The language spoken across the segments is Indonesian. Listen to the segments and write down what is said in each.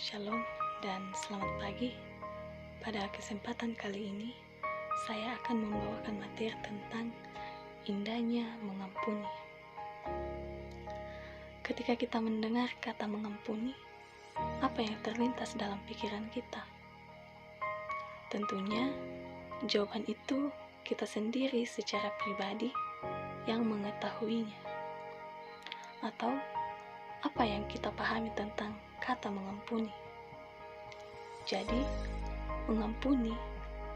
Shalom dan selamat pagi. Pada kesempatan kali ini, saya akan membawakan materi tentang indahnya mengampuni. Ketika kita mendengar kata mengampuni, apa yang terlintas dalam pikiran kita? Tentunya, jawaban itu kita sendiri secara pribadi yang mengetahuinya. Atau, apa yang kita pahami tentang kata mengampuni? Jadi, mengampuni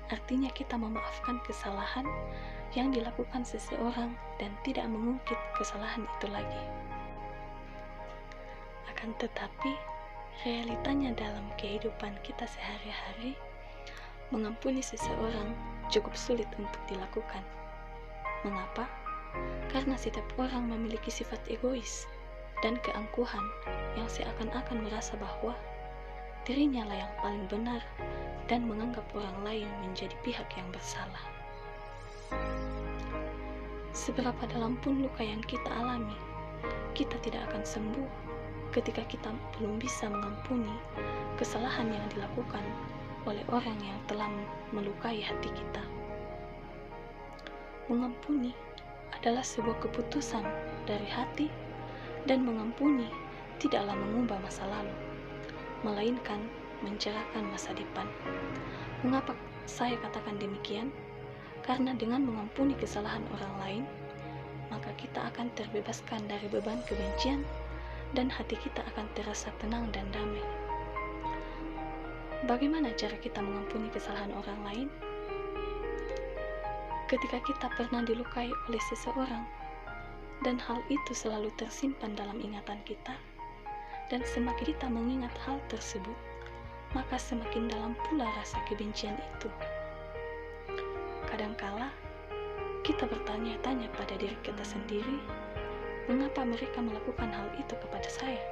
artinya kita memaafkan kesalahan yang dilakukan seseorang dan tidak mengungkit kesalahan itu lagi. Akan tetapi, realitanya dalam kehidupan kita sehari-hari, mengampuni seseorang cukup sulit untuk dilakukan. Mengapa? Karena setiap orang memiliki sifat egois dan keangkuhan yang seakan-akan merasa bahwa dirinya lah yang paling benar dan menganggap orang lain menjadi pihak yang bersalah. Seberapa dalam pun luka yang kita alami, kita tidak akan sembuh ketika kita belum bisa mengampuni kesalahan yang dilakukan oleh orang yang telah melukai hati kita. Mengampuni adalah sebuah keputusan dari hati, dan mengampuni tidaklah mengubah masa lalu, melainkan mencerahkan masa depan. Mengapa saya katakan demikian? Karena dengan mengampuni kesalahan orang lain, maka kita akan terbebaskan dari beban kebencian dan hati kita akan terasa tenang dan damai. Bagaimana cara kita mengampuni kesalahan orang lain? Ketika kita pernah dilukai oleh seseorang, dan hal itu selalu tersimpan dalam ingatan kita, dan semakin kita mengingat hal tersebut, maka semakin dalam pula rasa kebencian itu. Kadangkala, kita bertanya-tanya pada diri kita sendiri, mengapa mereka melakukan hal itu kepada saya?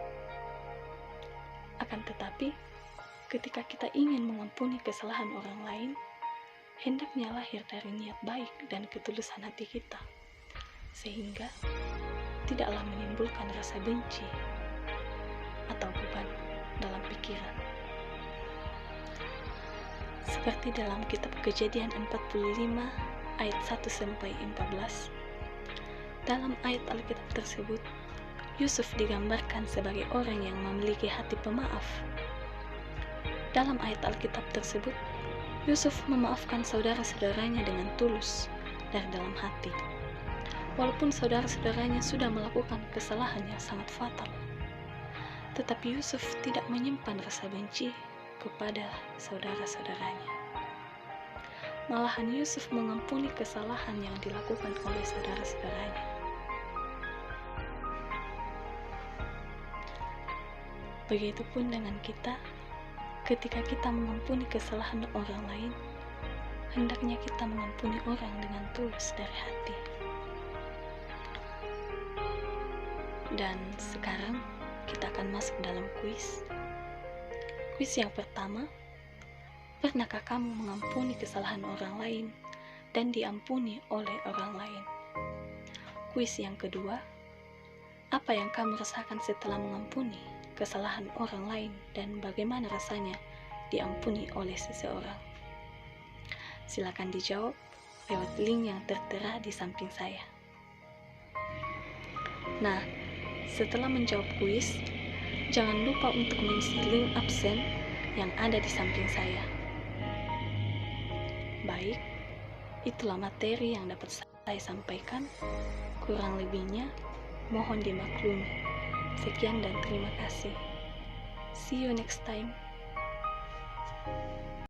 Akan tetapi, ketika kita ingin mengampuni kesalahan orang lain, hendaknya lahir dari niat baik dan ketulusan hati kita, sehingga tidaklah menimbulkan rasa benci atau beban dalam pikiran. Seperti dalam kitab Kejadian 45 ayat 1-14, dalam ayat Alkitab tersebut, Yusuf digambarkan sebagai orang yang memiliki hati pemaaf. Dalam ayat Alkitab tersebut, Yusuf memaafkan saudara-saudaranya dengan tulus dari dalam hati, walaupun saudara-saudaranya sudah melakukan kesalahan yang sangat fatal. Tetapi Yusuf tidak menyimpan rasa benci kepada saudara-saudaranya. Malahan Yusuf mengampuni kesalahan yang dilakukan oleh saudara-saudaranya. Begitupun dengan kita, ketika kita mengampuni kesalahan orang lain, hendaknya kita mengampuni orang dengan tulus dari hati. Dan sekarang kita akan masuk dalam kuis. Kuis yang pertama, pernahkah kamu mengampuni kesalahan orang lain dan diampuni oleh orang lain? Kuis yang kedua, apa yang kamu rasakan setelah mengampuni kesalahan orang lain dan bagaimana rasanya diampuni oleh seseorang? Silakan dijawab lewat link yang tertera di samping saya. Nah, setelah menjawab kuis, jangan lupa untuk mengisi link absen yang ada di samping saya. Baik, itulah materi yang dapat saya sampaikan. Kurang lebihnya, mohon dimaklumi. Sekian dan terima kasih. See you next time.